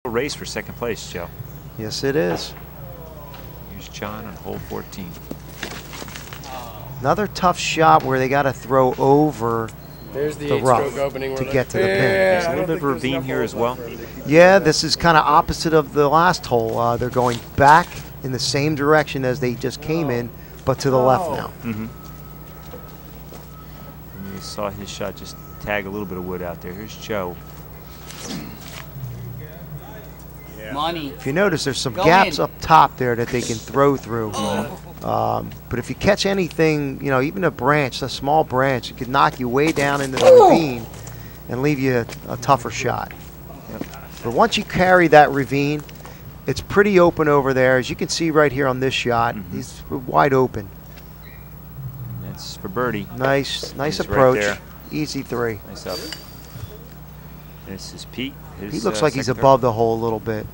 race for second place, Joe. Yes, it is. Here's John on hole 14. Another tough shot where they got to throw over the rough to get to the pin. There's a little bit of a ravine here as well. Yeah, this is kind of opposite of the last hole. They're going back in the same direction as they just came in, but to the left now. And you saw his shot just tag a little bit of wood out there. Here's Joe. Money. If you notice, there's some gaps up top there that they can throw through. But if you catch anything, you know, even a branch, a small branch, it could knock you way down into the ravine and leave you a tougher shot. But once you carry that ravine, it's pretty open over there. As you can see right here on this shot, he's wide open. And that's for birdie. Nice He's approach. Right there. Easy three. Nice up. This is Pete. He looks like he's above the hole a little bit.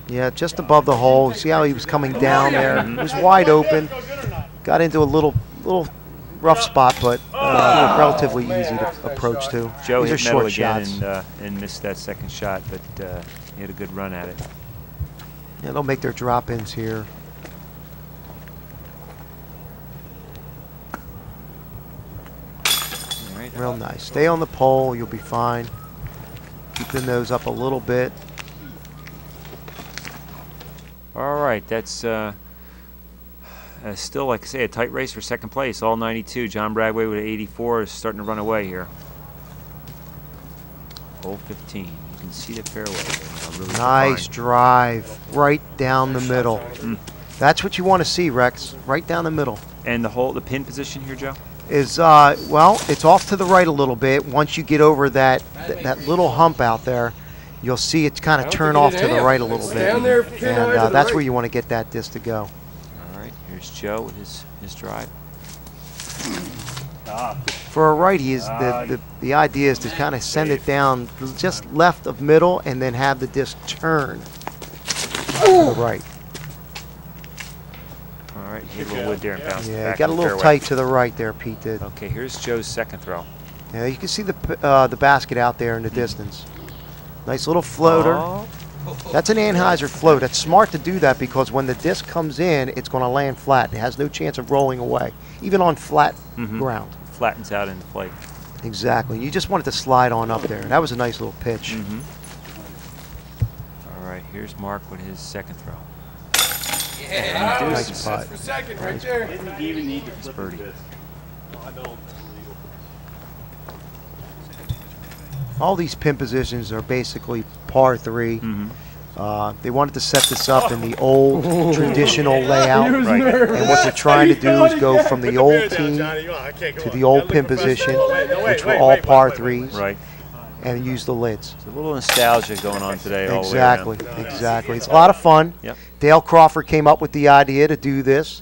Yeah, just above the hole. See how he was coming down there? He was wide open. Got into a little rough spot, but relatively easy to approach to. Joe These are hit metal short again shots. and missed that second shot, but he had a good run at it. Yeah, they'll make their drop-ins here. Real nice. Stay on the pole. You'll be fine. Keep the nose up a little bit. All right, that's still, like I say, a tight race for second place. All 92. John Bradway with 84 is starting to run away here. Hole 15. You can see the fairway. Really Nice drive right down the middle. That's what you want to see, Rex. Right down the middle. And the pin position here, Joe? Is well, it's off to the right a little bit. Once you get over that little hump out there, you'll see it kind of turn off to the right a little bit, and that's where you want to get that disc to go. All right, here's Joe with his drive. For a righty, the idea is to kind of send it down just left of middle and then have the disc turn to the right. All right, hit a little wood there and bounce Yeah, back. got a little tight to the right there, Pete did. Okay, here's Joe's second throw. Yeah, you can see the basket out there in the distance. Nice little floater. Oh. That's an Anheuser float. It's smart to do that because when the disc comes in, it's going to land flat. It has no chance of rolling away, even on flat ground. Flattens out into play. Exactly. You just want it to slide on up there. That was a nice little pitch. All right, here's Mark with his second throw. Yeah, nice putt. For second, right there. Didn't even need to birdie. All these pin positions are basically par 3. They wanted to set this up in the old traditional layout, and what they're trying to do is go from the old tee to the old pin position, which were all par 3s, Right. and use the lids. There's a little nostalgia going on today. Exactly, exactly. It's a lot of fun. Yep. Dale Crawford came up with the idea to do this,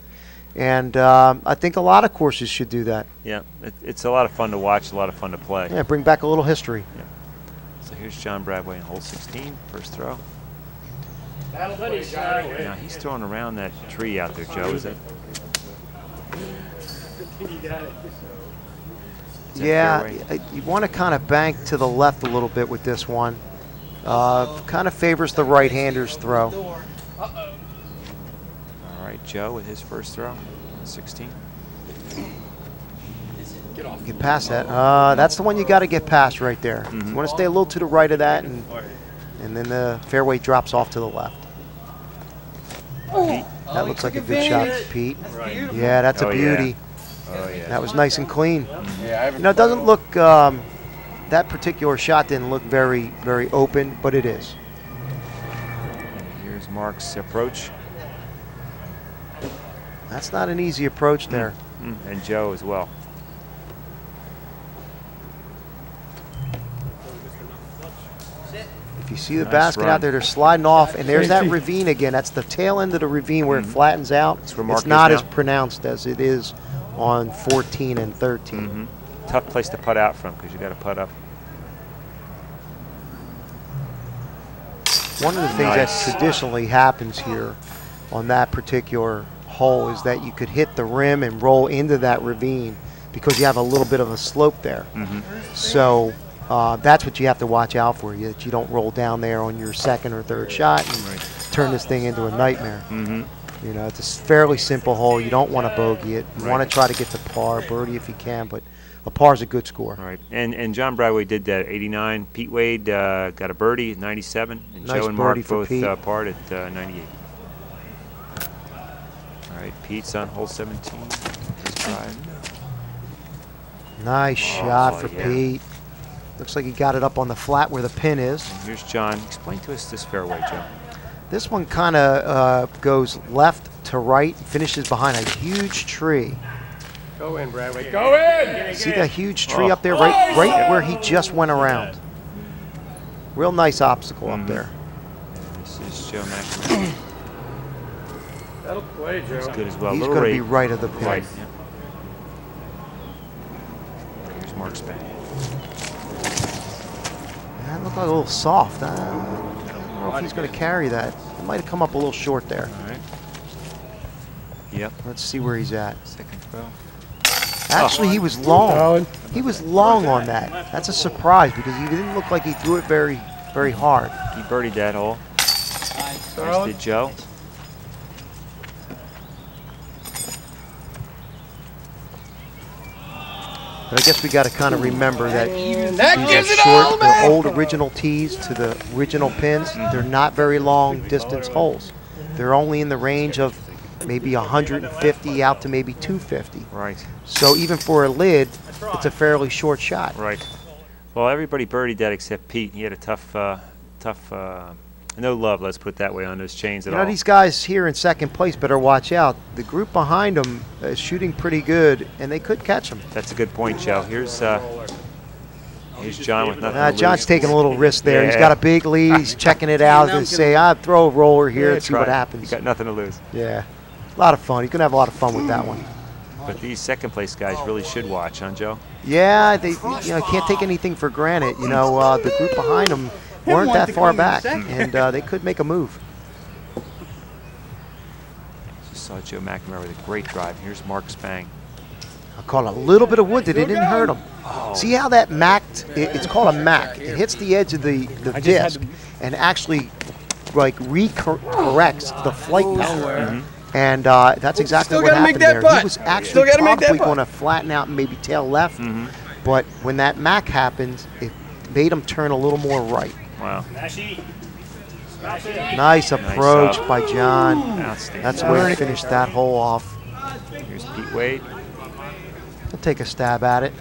and I think a lot of courses should do that. Yeah, it's a lot of fun to watch, a lot of fun to play. Yeah, bring back a little history. Yeah. So here's John Bradway in hole 16, first throw. Now he's throwing around that tree out there, Joe. Is that? Yeah, you want to kind of bank to the left a little bit with this one. Kind of favors the right-hander's throw. All right, Joe with his first throw, 16. Get past that. That's the one you got to get past right there. You want to stay a little to the right of that, and then the fairway drops off to the left. That looks like a good shot, Pete. Yeah, that's a beauty. Oh, yeah. That was nice and clean. You know, it doesn't look, that particular shot didn't look very, very open, but it is. And here's Mark's approach. That's not an easy approach there. And Joe as well. If you see the basket out there, they're sliding off, and there's that ravine again. That's the tail end of the ravine where it flattens out. It's not as pronounced as it is on 14 and 13. Tough place to putt out from because you got to putt up. One of the things that traditionally happens here on that particular hole is that you could hit the rim and roll into that ravine because you have a little bit of a slope there. So That's what you have to watch out for, that you don't roll down there on your second or third shot and turn this thing into a nightmare. You know, it's a fairly simple hole. You don't want to bogey it. You want to try to get to par, birdie if you can, but a par is a good score. Right, and John Bradway did that 89. Pete Wade got a birdie at 97, and Nice Joe and Mark birdie for both Pete. parred at 98. All right, Pete's on hole 17. His drive. Nice shot for yeah. Pete. Looks like he got it up on the flat where the pin is. And here's John. Explain to us this fairway, Joe. This one kind of goes left to right, finishes behind a huge tree. Go in, Bradway. Go in! See that huge tree up there, right where he just went around. Real nice obstacle up there. This is Joe McNamara. That'll play, Joe. That's good as well. He's Little going to rate. be right of the pin. Right. Yeah. Here's Mark Spain. That looked like a little soft. I don't know if he's going to carry that. It might have come up a little short there. All right. Yep. Let's see where he's at. Second throw. Actually, he was long. He was long on that. That's a surprise because he didn't look like he threw it very hard. He birdied that hole. Nice did Joe. But I guess we got to kind of remember that That these gives are it short, all the back. old original tees to the original pins. They're not very long distance holes. They're only in the range of maybe 150 out to maybe 250. Right. So even for a lid, it's a fairly short shot. Right. Well, everybody birdied that except Pete. He had a tough, no love, let's put it that way, on those chains at You all. know, these guys here in second place better watch out. The group behind them is shooting pretty good, and they could catch them. That's a good point, Joe. Here's John with nothing to John's lose. taking a little risk there. He's Yeah. got a big lead. He's checking it out and say, I'd throw a roller here and see what You happens. got nothing to lose. Yeah, a lot of fun. He's going to have a lot of fun with that one. But these second place guys really should watch, huh, Joe? Yeah, they can't take anything for granted. You know, the group behind them weren't that far back, and they could make a move. Just saw Joe McNamara with a great drive. Here's Mark Spang. I caught a little bit of wood that it didn't hurt him. See how that macked? It's called a mack. It hits the edge of the disc and actually like recorrects the flight path. And that's exactly what happened there. He was actually probably going to flatten out and maybe tail left, but when that mack happened, it made him turn a little more right. Wow. Nice approach by John. Outstanding. That's where he finished that hole off. Here's Pete Wade. He'll take a stab at it.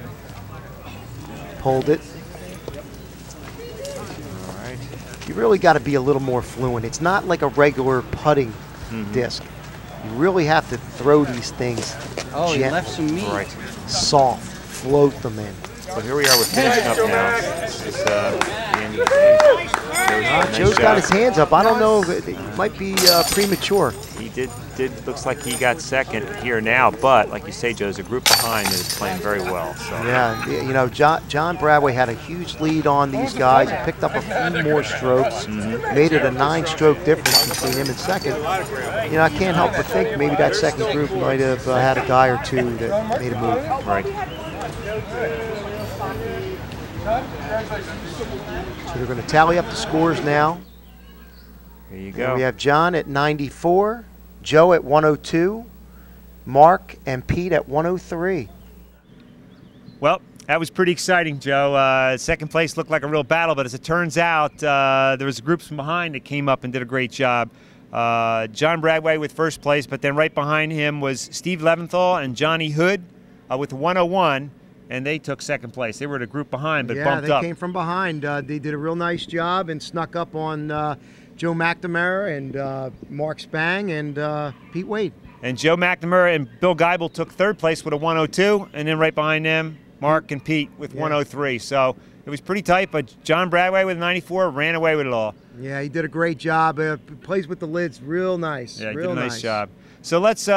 Pulled it. All right. You really got to be a little more fluent. It's not like a regular putting disc. You really have to throw these things Oh, he gently, left some meat. Right. soft, float them in. Well, here we are. We're finishing up now. This is the end of the day. Joe's got his hands up. I don't know. It might be premature. He did looks like he got second here now, but like you say, Joe, there's a group behind that is playing very well. So Yeah, you know, John Bradway had a huge lead on these guys. He picked up a few more strokes, made it a 9-stroke difference between him and second. You know, I can't help but think maybe that second group might have had a guy or two that made a move. right. So they're going to tally up the scores now. Here you And go. we have John at 94, Joe at 102, Mark and Pete at 103. Well, that was pretty exciting, Joe. Second place looked like a real battle, but as it turns out, there was groups from behind that came up and did a great job. John Bradway with first place, but then right behind him was Steve Leventhal and Johnny Hood with 101, and they took second place. They were at a group behind, but bumped they up. came from behind. They did a real nice job and snuck up on Joe McNamara and Mark Spang and Pete Wade. And Joe McNamara and Bill Geibel took third place with a 102, and then right behind them, Mark and Pete with 103. So it was pretty tight, but John Bradway with 94 ran away with it all. Yeah, he did a great job. Plays with the lids real nice. Yeah, he real did a nice job. So let's